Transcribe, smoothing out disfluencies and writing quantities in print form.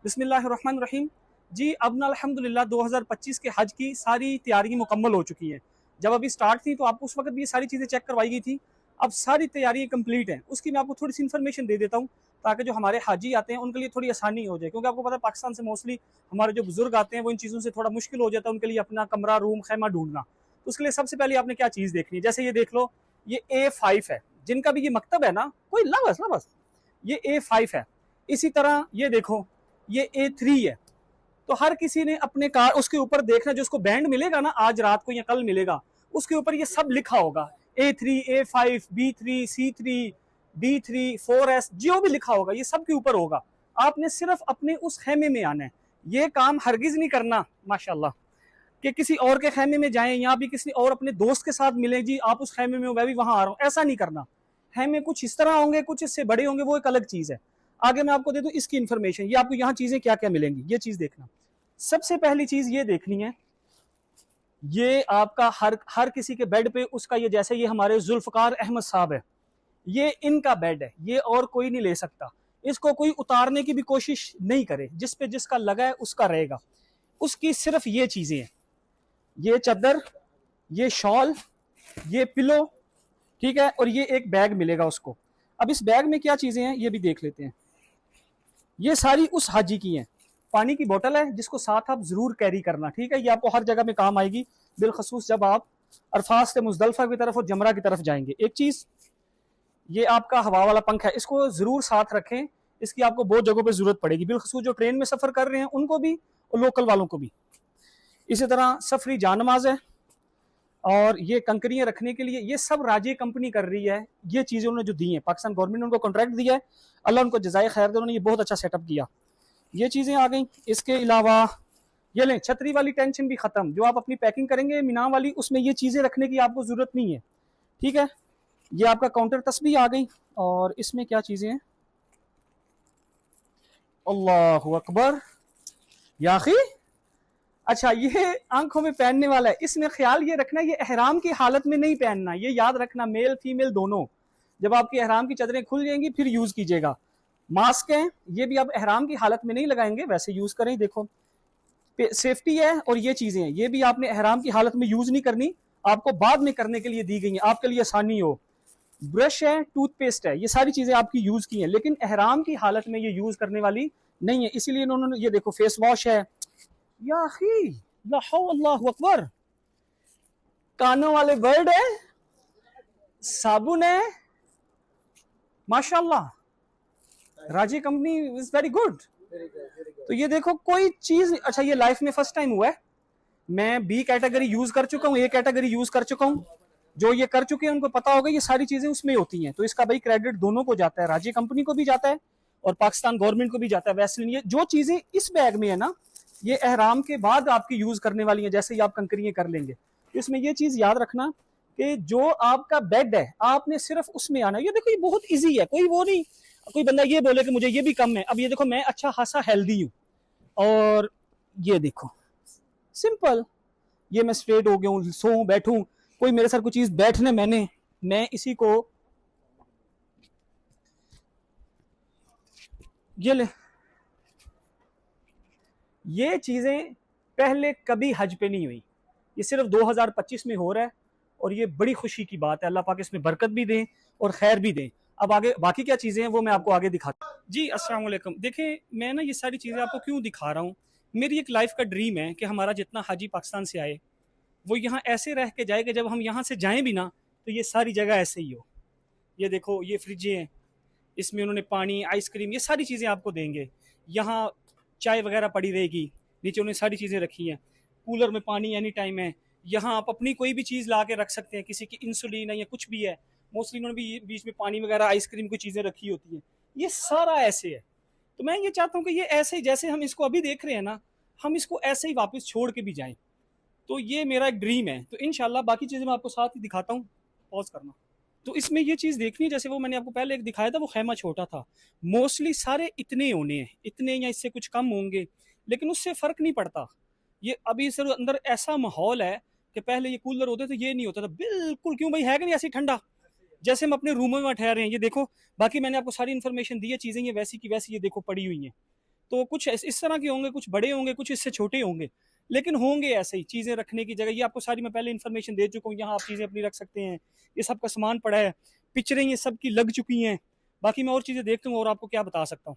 बिस्मिल्लाहिर्रहमानिर्रहीम। जी अब ना अल्हम्दुलिल्लाह 2025 के हज की सारी तैयारी मुकम्मल हो चुकी हैं। जब अभी स्टार्ट थी तो आपको उस वक्त भी ये सारी चीज़ें चेक करवाई गई थी। अब सारी तैयारी कंप्लीट है, उसकी मैं आपको थोड़ी सी इन्फॉर्मेशन दे देता हूँ ताकि जो हमारे हाजी आते हैं उनके लिए थोड़ी आसानी हो जाए, क्योंकि आपको पता है पाकिस्तान से मोस्टली हमारे जो बुजुर्ग आते हैं वो इन चीज़ों से थोड़ा मुश्किल हो जाता है उनके लिए अपना कमरा रूम खैमा ढूंढना। तो उसके लिए सबसे पहले आपने क्या चीज़ देखनी है, जैसे ये देख लो, ये A5 है, जिनका भी ये मकतब है ना, कोई ला बस ये A5 है। इसी तरह ये देखो, ये A3 है। तो हर किसी ने अपने कार उसके ऊपर देखना, जो उसको बैंड मिलेगा ना आज रात को या कल मिलेगा, उसके ऊपर ये सब लिखा होगा, A3, A5, B3, C3, D3, 4S, जो भी लिखा होगा ये सब के ऊपर होगा। आपने सिर्फ अपने उस खेमे में आना है। ये काम हरगिज नहीं करना माशाल्लाह कि किसी और के खेमे में जाएं या भी किसी और अपने दोस्त के साथ मिले, जी आप उस खेमे में हो मैं भी वहां आ रहा हूं, ऐसा नहीं करना। खेमे कुछ इस तरह होंगे, कुछ इससे बड़े होंगे, वो एक अलग चीज है। आगे मैं आपको दे दूं इसकी इन्फॉर्मेशन, ये आपको यहाँ चीजें क्या क्या मिलेंगी ये चीज देखना। सबसे पहली चीज ये देखनी है, ये आपका हर हर किसी के बेड पे उसका, ये जैसे ये हमारे जुल्फकार अहमद साहब है, ये इनका बेड है, ये और कोई नहीं ले सकता। इसको कोई उतारने की भी कोशिश नहीं करे, जिस पे जिसका लगा है उसका रहेगा। उसकी सिर्फ ये चीजें हैं, ये चादर, ये शॉल, ये पिलो, ठीक है, और ये एक बैग मिलेगा उसको। अब इस बैग में क्या चीजें हैं ये भी देख लेते हैं। ये सारी उस हाजी की हैं। पानी की बोतल है जिसको साथ आप जरूर कैरी करना, ठीक है, ये आपको हर जगह में काम आएगी, बिलखसूस जब आप अरफात से मुजदलफा की तरफ और जमरा की तरफ जाएंगे। एक चीज, ये आपका हवा वाला पंखा है, इसको जरूर साथ रखें, इसकी आपको बहुत जगहों पर जरूरत पड़ेगी, बिलखसूस जो ट्रेन में सफर कर रहे हैं उनको भी और लोकल वालों को भी। इसी तरह सफरी जानमाज है, और ये कंकरियां रखने के लिए, ये सब राजी कंपनी कर रही है। ये चीजें उन्होंने जो दी हैं, पाकिस्तान गवर्नमेंट ने उनको कॉन्ट्रैक्ट दिया है, अल्लाह उनको जजाय खैर दे, उन्होंने ये बहुत अच्छा सेटअप किया। ये चीजें आ गई। इसके अलावा ये लें, छतरी वाली टेंशन भी खत्म, जो आप अपनी पैकिंग करेंगे मीना वाली, उसमें ये चीजें रखने की आपको जरूरत नहीं है, ठीक है। ये आपका काउंटर तस्बीह आ गई, और इसमें क्या चीजें हैं, अल्लाह अकबर याखी। अच्छा, ये आंखों में पहनने वाला है, इसमें ख्याल ये रखना ये एहराम की हालत में नहीं पहनना, ये याद रखना, मेल फीमेल दोनों। जब आपकी एहराम की चादरें खुल जाएंगी फिर यूज कीजिएगा। मास्क है, ये भी आप एहराम की हालत में नहीं लगाएंगे, वैसे यूज करें, देखो सेफ्टी है। और ये चीजें हैं, ये भी आपने एहराम की हालत में यूज नहीं करनी, आपको बाद में करने के लिए दी गई है, आपके लिए आसानी हो। ब्रश है, टूथपेस्ट है, ये सारी चीजें आपकी यूज की हैं, लेकिन एहराम की हालत में ये यूज करने वाली नहीं है, इसीलिए इन्होंने ये देखो फेस वॉश है, या अल्लाह अकबर, कानों वाले बर्ड है, साबुन है, माशाल्लाह, राजी कंपनी इज वेरी गुड। तो ये देखो कोई चीज, अच्छा ये लाइफ में फर्स्ट टाइम हुआ है, मैं बी कैटेगरी यूज कर चुका हूँ, ए कैटेगरी यूज कर चुका हूँ। जो ये कर चुके हैं उनको पता होगा ये सारी चीजें उसमें होती हैं, तो इसका भाई क्रेडिट दोनों को जाता है, राजी कंपनी को भी जाता है और पाकिस्तान गवर्नमेंट को भी जाता है। वैसे ये जो चीजें इस बैग में है ना, ये एहराम के बाद आपकी यूज करने वाली है, जैसे ही आप कंकरियां कर लेंगे। इसमें ये चीज याद रखना कि जो आपका बेड है आपने सिर्फ उसमें आना है। ये देखो ये बहुत इजी है, कोई वो नहीं, कोई बंदा ये बोले कि मुझे ये भी कम है। अब ये देखो मैं अच्छा खासा हेल्दी हूँ, और ये देखो सिंपल, ये मैं स्ट्रेट हो गया हूँ, सो बैठूं, कोई मेरे साथ कोई चीज बैठने मैं इसी को ये ले, ये चीजें पहले कभी हज पे नहीं हुई, ये सिर्फ 2025 में हो रहा है, और ये बड़ी खुशी की बात है। अल्लाह पाक इसमें बरकत भी दें और खैर भी दें। अब आगे बाकी क्या चीजें हैं वो मैं आपको आगे दिखाता हूँ। जी अस्सलाम वालेकुम। देखें मैं ना ये सारी चीजें आपको क्यों दिखा रहा हूँ, मेरी एक लाइफ का ड्रीम है कि हमारा जितना हाजी पाकिस्तान से आए वो यहाँ ऐसे रह के जाए कि जब हम यहाँ से जाएं भी ना तो ये सारी जगह ऐसे ही हो। ये देखो ये फ्रिजें हैं, इसमें उन्होंने पानी आइसक्रीम ये सारी चीज़ें आपको देंगे। यहाँ चाय वगैरह पड़ी रहेगी, नीचे उन्होंने सारी चीज़ें रखी हैं, कूलर में पानी एनी टाइम है। यहाँ आप अपनी कोई भी चीज़ ला के रख सकते हैं, किसी की इंसुलिन है या कुछ भी है, मोस्टली उन्होंने भी बीच में पानी वगैरह आइसक्रीम की चीज़ें रखी होती हैं। ये सारा ऐसे है। तो मैं ये चाहता हूँ कि ये ऐसे ही जैसे हम इसको अभी देख रहे हैं ना, हम इसको ऐसे ही वापस छोड़ के भी जाएं। तो ये मेरा एक ड्रीम है। तो इंशाल्लाह बाकी चीज़ें मैं आपको साथ ही दिखाता हूँ, पॉज करना। तो इसमें ये चीज़ देखनी है, जैसे वो मैंने आपको पहले एक दिखाया था, वो खैमा छोटा था, मोस्टली सारे इतने होने हैं, इतने या इससे कुछ कम होंगे, लेकिन उससे फ़र्क नहीं पड़ता। ये अभी सर अंदर ऐसा माहौल है कि पहले ये कूलर होते थे, ये नहीं होता था बिल्कुल। क्यों भाई, है कि नहीं ऐसी ठंडा, जैसे हम अपने रूमों में ठहरे हैं। ये देखो, बाकी मैंने आपको सारी इन्फॉर्मेशन दी है, चीज़ें ये वैसी की वैसी ये देखो पड़ी हुई हैं। तो कुछ इस तरह के होंगे, कुछ बड़े होंगे, कुछ इससे छोटे होंगे, लेकिन होंगे ऐसे ही चीज़ें रखने की जगह। ये आपको सारी मैं पहले इन्फॉर्मेशन दे चुका हूँ, यहाँ आप चीज़ें अपनी रख सकते हैं, ये सब का सामान पड़ा है, पिक्चरें ये सब की लग चुकी हैं। बाकी मैं और चीज़ें देखता हूँ और आपको क्या बता सकता हूँ।